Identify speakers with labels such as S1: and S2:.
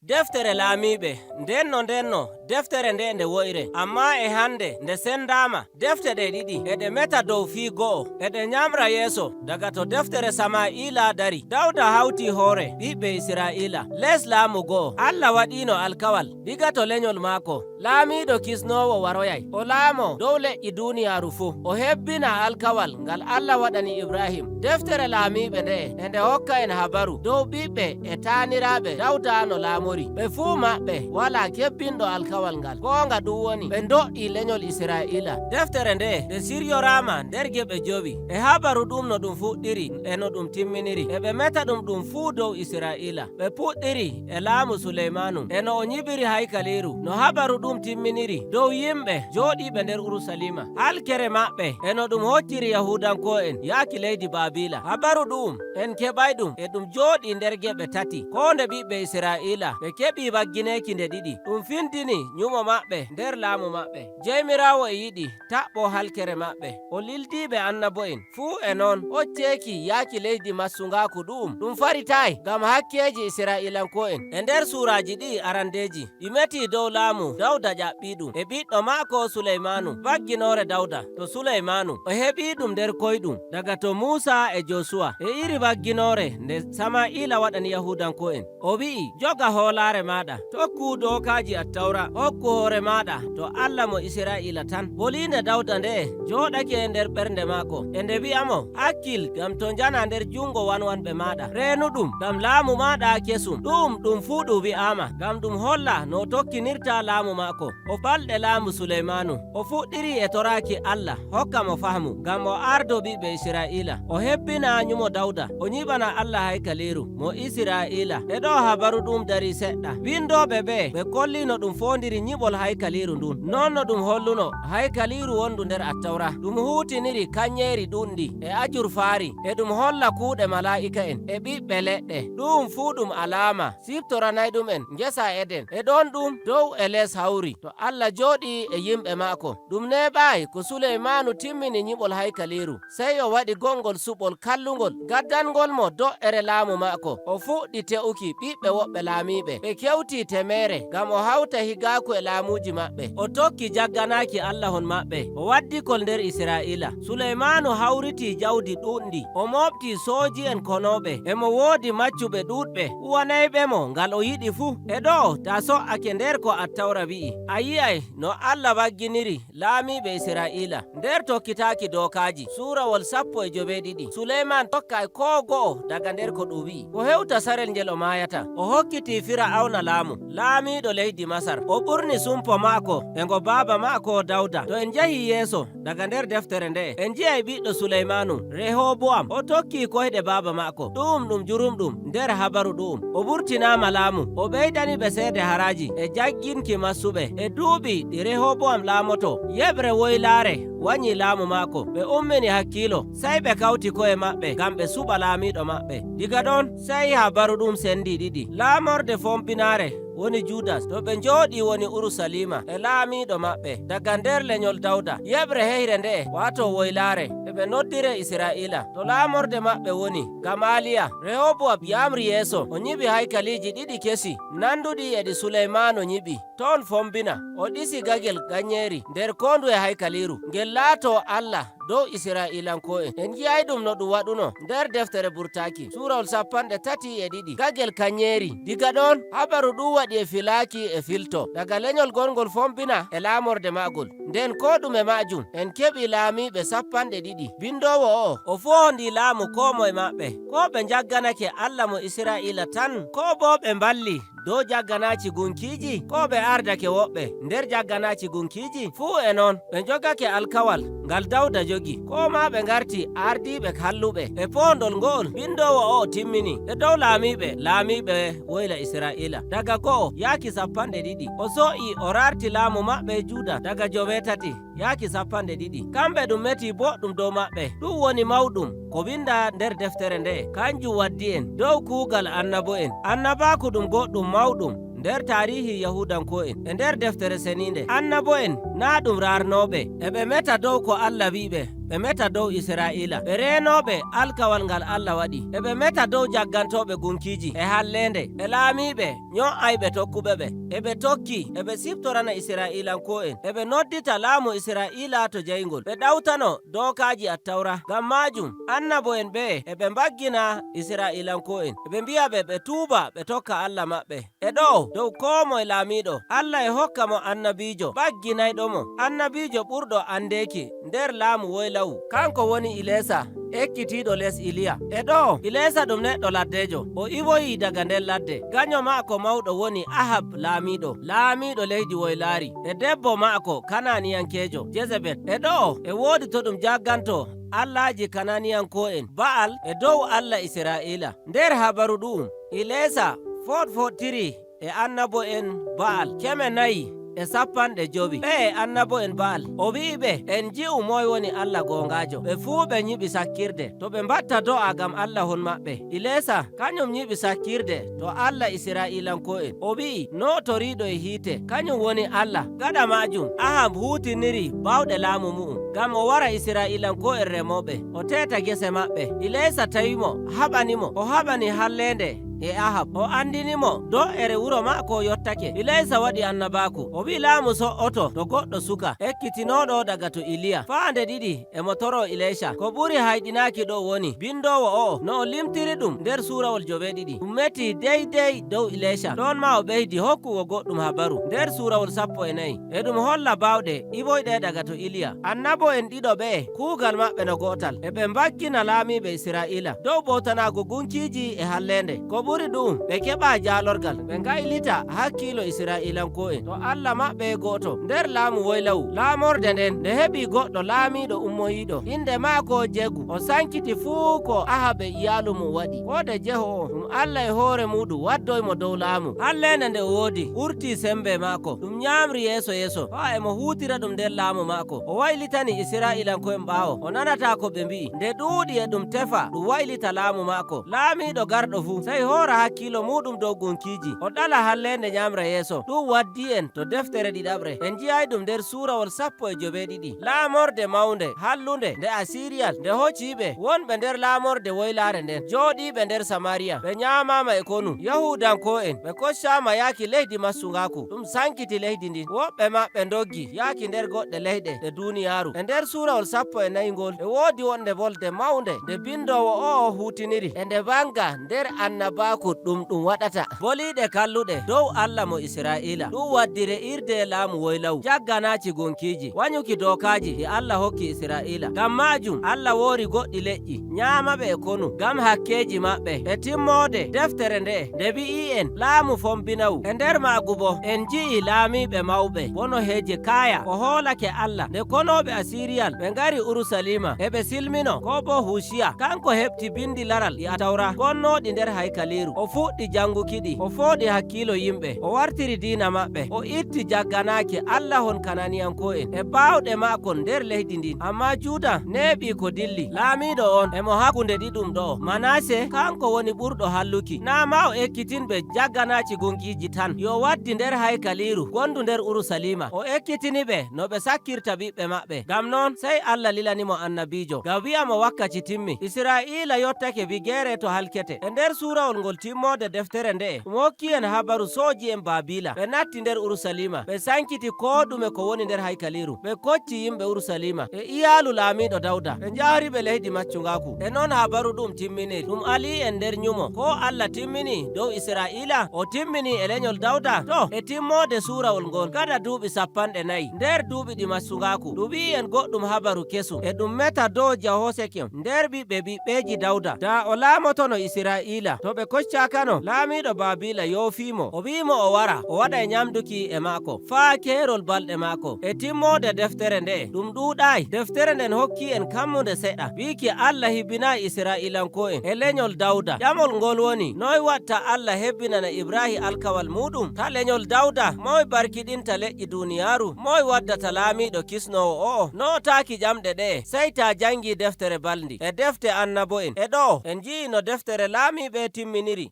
S1: deftere laamiɓe ndenno deftere nde woyre amma e hande nde sendama defte ɗe ɗiɗi eɗe meta dow fii go'o eɗe nyamra yeeso daga to deftere Sama'ila dari. Dawda hawti hoore ɓiɓɓe Isra'ila les laamu go'o. Allah waɗino alkawal diga to lenyol maako laamiɗo kisnowo waroyay o laamo dow leƴƴi duniyaaru fuu. O hebbina alkawal ngal Allah waɗani Ibrahim. Deftere laamiɓe nde hokka en habaru dow ɓiɓɓe e taaniraaɓe Dawda no laamori. Ɓe fuu maɓɓe wala kebbinɗo alkawal ngal gonga ɗum woni ɓe do'i lenyol Isra'ila. Deftere nde siryorama nder geɓe jowi e habaru ɗum no ɗum fuɗɗiri e no ɗum timminiri e ɓe meta ɗum fuu dow Isra'ila. Ɓe puɗɗiri e laamu Suleymanu e no o nyibiri haykaliru no habaru ɗum timminiri dow yimɓe joɗiɓe nder Urusalima halkere maɓɓe e no ɗum hocciri Yahudanko'en yaaki leydi Babila. Habaru ɗum en keɓay ɗum e ɗum joɗi nder geɓe tati ko nde ɓiɓɓe Isra'ila ɓe keɓi waggineki nde ɗiɗi ɗum findini nyumo maɓɓe nder laamu maɓɓe. Jeymiraawo e yiɗi taɓɓo halkere maɓɓe o lildiɓe annabo'en fuu e non hocceki yaaki leydi massungaku ɗum faritay ngam hakkeji Isra'ilanko'en. E nder suraji ɗi arandeji ɗi meti dow laamu Dawda ƴaɓɓiɗum e ɓiɗɗo maako Suleymanu bagginore Dawda to Suleymanu o heɓi ɗum nder koyɗum daga to Musa e Josuwa e iri bagginore nde Sama'ila waɗani Yahudanko'en. O wi'i joga hoolare maɗa tokku dokaji attawra hokku hoore maɗa to Allah mo Isra'ila tan. Bolinde Dawda nde joɗake e nder ɓernde maako e nde wi'amo hakkil gam to jana nder jungo wanwanɓe maɗa reenu ɗum gam laamu maɗa kesum ɗum fuu ɗum wi'ama gam ɗum holla no tokkinirta laamu maako. O balɗe laamu Suleymanu o fuɗɗiri e toraki Allah hokka mo fahmu gam o ardo ɓiɓɓe Isra'ila o hebbina nyumo Dawda o nyibana Allah haykaliru mo Isra'ila. E ɗo habaru ɗum dari seɗɗa windoɓe ɓe kolli no ɗum fondiri nyiɓol haykaliru ndun non no ɗum holluno haykaliru wondu nder attawra ɗum hutiniri kanyeri ɗunɗi e ajurfaari e ɗum holla kuuɗe mala'ika en e ɓiɓɓe leɗɗe ɗum fuu ɗum alama siftoranay ɗum en ngesa Eden e ɗon ɗum dow e les hawri to Allah joɗi e yimɓe maako. Ɗum neɓayi ko Suleymanu timmini nyiɓol haykaliru sey o waɗi gongol suɓol kallungol gaddangol mo do'ere laamu maako o fuɗɗi te'uki ɓiɓɓe woɓɓe laamiɓe ɓe kewti temere ngam o hawta higaku e laamuji maɓɓe o tokki jagganaki Allahon maɓɓe o waddi kol nder Isra'ila. Suleymanu hawriti jawdi ɗuɗndi o mofti soji en konoɓe e mo woodi maccuɓe ɗuɗɓe uwanayɓe mo ngal o yiɗi fuu. E ɗo ta so'ake nder ko attawra wi'i a yi'ay no Allah wagginiri laamiɓe Isra'ila nder tokkitaki dokaji. Surawol 12 Suleyman tokkay ko go'o daga nder ko ɗum wi'i ko hewta sarel ngel o mayata o hokkiti Fir'auna laamu laamiɗo leydi Masar o ɓurni sumpo maako e ngo baaba maako Dawda. To en jahi yeeso daga nder deftere nde en jiyay ɓiɗɗo Suleymanu Rehoboam o tokki koyɗe baaba maako ɗum jurumɗum nder habaru ɗum o ɓurtinama laamu o ɓeydani ɓe seede haraji e jagginki massuɓe e duuɓi ɗi Rehoboam laamoto yeɓre woylaare wanyi laamu maako ɓe ummini hakkilo sey ɓe kawti koye maɓɓe ngam ɓe suɓa laamiɗo maɓɓe. Diga ɗon sey habaru ɗum sendi ɗiɗi laamorde fompinaare woni Judas to ɓe njooɗi woni Urusalima e laamiɗo maɓɓe daga nder lenyol Dawda yeɓre heyre nde wato woylaare e ɓe noddire Isra'ila to laamorde maɓɓe woni Gamaliya. Rehoboam yamri yeeso o nyiɓi haykaliji ɗiɗi kesi nanduɗi e ɗi Suleymanu nyiɓi ton fombina o ɗisi gagel ganyeri nder kondu e haykaliru ngel laato Allah dow Isra'ilanko'en. En jiyay ɗum no ɗum waɗuno nder deftere burtaki surawol 32 gagel kanyeri. Diga ɗon habaru ɗum waɗi e filaki e filto daga lenyol gongol fombina e laamorde magol nden ko ɗume majum en keɓi laamiɓe 12 bindowo o fondi laamu ko moye maɓɓe ko ɓe jagganake Allah mo Isra'ila tan ko bo ɓe balli dow jagganaci gunkiji ko ɓe ardake woɓɓe nder jagganaci gunkiji fuu e non ɓe jogake alkawal ngal Dawda jogi ko ma ɓe garti ardiɓe kalluɓe e pondol ngol bindowo o timmini e dow laamiɓe woyla Isra'ila daga go'o yaaki 12 o so'i o rarti laamu maɓɓe Juda daga jowetati yaaki 12 kamɓe ɗum meti boɗɗum dow maɓɓe ɗum woni mawɗum ko winda nder deftere nde kanjum waddi en dow kuugal annabo'en annabaku ɗum goɗɗum mawɗum nder tarihi Yahudanko'en e nder deftere seninde annabo'en na ɗum rarnoɓe e ɓe meta dow ko Allah wiɓe ɓe meta dow Israila, ɓe renoɓe alkawal ngal Allah waɗi, eɓe meta dow jaggantoɓe gunkiji e hallende, ɓe laamiɓe nyo'ayɓe tokkuɓeɓe, eɓe tokki eɓe siftorana Israilanko'en, eɓe noddita laamu Israila to jeyngol, ɓe ɗawtano dokaji attawra. Ngam majum annabo'en ɓe eɓe mbaggina Israilanko'en, eɓe mbiyaɓe ɓe tuuba ɓe tokka Allah maɓɓe. E ɗo dow ko moye laamiɗo Allah e hokka mo annabijo bagginayɗomo, annabijo ɓurɗo andeki nder laamu woylawu, kanko woni Ilesa ekkitiɗo les Iliya. E ɗo Ilesa ɗum neɗɗo laddejo, o iwoyi daga nder ladde. Ganyo maako mawɗo woni Ahab laamiɗo leydi woylari, e debbo maako Kananiyankejo Jezebel. E ɗo e wodi to ɗum jagganto allaji Kananiyanko'en Ba'al e dow Allah Israila. Nder habaru ɗum Ilesa foɗfoɗtiri e annabo'en Ba'al 450. ɓe annabo'en Ba'al o wi'iɓe en ji'u moy woni Allah gongajo. Ɓe fuu ɓe nyiɓi sakkirde to ɓe mbatta do'a gam Allahhon maɓɓe. Ilesa kañum nyiɓi sakkirde to Allah Israilanko'en, o wi'i notoriɗo e hiite kañum woni Allah. Gaɗa majum Ahab hutiniri bawɗe laamu mu'um gam o wara Israilanko'en remoɓe o teta gese maɓɓe. Ilesa tawimo haɓanimo, o haɓani hallende e Ahab, o andinimo do'ere wuro maako yottake. Ilesa waɗi annabaku, o wi laamu so'oto to goɗɗo suka ekkitinoɗo daga to Iliya. Faande ɗiɗi e mo toro Ilesa. Ko ɓuri hayɗinaki ɗo woni bindowo o'o no o limtiri ɗum nder surawol 2 ɗum meti deydey dow Ilesa. Ɗon ma o ɓeydi hokkugo goɗɗum habaru nder surawol 14 e ɗum holla bawɗe iwoyɗe daga to Iliya. Annabo'en ɗiɗo ɓe kuugal maɓɓe no gotal, eɓe mbaggina laamiɓe Israila dow bowtanago gunkiji e hallende. Ko ɓuri ɗum ɓe keɓa jalorgal ɓe gaylita hakkilo Israilanko'en to Allah maɓɓe goto nder laamu woylawu. Laamorde nden nde heɓi goɗɗo laamiɗo ummoyiɗo inde maako Jegu, o sankiti fuu ko Ahab e iyalu mum waɗi. Ko de jeho o ɗum Allah e hoore muɗum waddoymo dow laamu. Hallende nde o wodi ɓurti sembe maako, ɗum nyamri yeso ha emo hutira ɗum nder laamu maako. O waylitani Israilanko'en ɓaawo, o nanata ko ɓe mbi'i, nde ɗuuɗi e ɗum tefa ɗum waylita laamu maako. Laamiɗo garɗo fuu sai hora hakkilo muɗum dow gunkiji, o ɗala hallende nyamra yeso. Ɗum waddi en to deftere ɗiɗaɓre en jiyay ɗum nder surawol 12. Laamorde mawnde hallunde nde Asiriyal nde hocciɓe wonɓe nder laamorde woylare nden jooɗiɓe nder Samariya. Ɓe nyamama e konu. Yahudanko'en ɓe koccama yaaki leydi massungaku, ɗum sankiti leydi ndin. Woɓɓe maɓɓe doggi yaaki nder goɗɗe leyɗe ɗe duniyaru. E nder surawol 14 ngol e woodi wonde volde mawnde nde bindowo o hutiniri e nde banga nder annabaku ɗum waɗata boliɗe kalluɗe dow Allah mo Israila. Ɗum waddire irde laamu woylawu, jagganaci gunkiji, wanyuki dokaji e Allah hokki Israila. Gam majum Allah woori goɗɗi leƴƴi nyamaɓe e konu gam hakkeji maɓɓe. E timmode deftere nde wi'i en laamu fombinawu. E nder maagu bo en ji'i laamiɓe mawɓe bono Hejekaya o hoolake Allah nde konoɓe Asiriyal ɓe ngari Urusalima eɓe silmino, ko bo Hushiya kanko heɓti bindi laral e Atawra gonnoɗi nder haykaliru. O fuɗɗi jangukiɗi, o fooɗi hakkilo yimɓe, o wartiri diina maɓɓe, o itti jagganaki Allahhon Kananiyanko'en e bawɗe makon nder leydi ndin. Amma Juda neeɓi ko dilli. Laamiɗo on emo hakkunde ɗiɗum ɗo Manase kanko woni ɓurɗo halluki, na ma o ekkitinɓe jagganaci gunkiji tan, yo waddi nder haykaliru gondu nder Urusalima o ekkitiniɓe no ɓe sakkirta ɓiɓɓe maɓɓe. Gam non sai Allah lilanimo annabijo gam wi'amo wakkati timmi. Israila yottake bigere to halkete. E nder surawol ngol timmode deftere nde ɗum hokki en habaru soji en Babila ɓe natti nder Urusalima, ɓe sankiti ko ɗume ko woni nder haykaliru, ɓe kocci yimɓe Urusalima e iyalu laamiɗo Dawda, ɓe jahriɓe leydi maccugaku. E non habaru ɗum timmini ɗum ali en nder nyumo. Ko Allah timmini dow Israila o timmini e lenyol Dawda. To e timmode surawol ngol kada duuɓi 40 nder duuɓi ɗi maccugaku ɗum wi'i en goɗɗum habaru kesu e ɗum meta dow Jehosekem nder ɓiɓɓeji Dawda da o laamotono Israila. To ɓe koccakano laamiɗo Babila yofimo, o wimo o wara o waɗa e nyamduki e maako faa keerol balɗe maako. E timmode deftere nde ɗum ɗuuɗayi. Deftere nden hokki en kammude seɗɗa wiki Allah hibbina Israilanko'en e lenyol Dawda. Ƴamol ngol woni noy watta Allah hebbinana Ibrahim alkawal muɗum ta lenyol Dawda. Moy barkiɗinta leƴƴi duniyaru, moy waddata laamiɗo kisnowo o'o. Notaki ƴamɗe ɗe sai ta jangi deftere balndi e defte annabo'en. E ɗo en ji'i no deftere laamiɓe timminiri.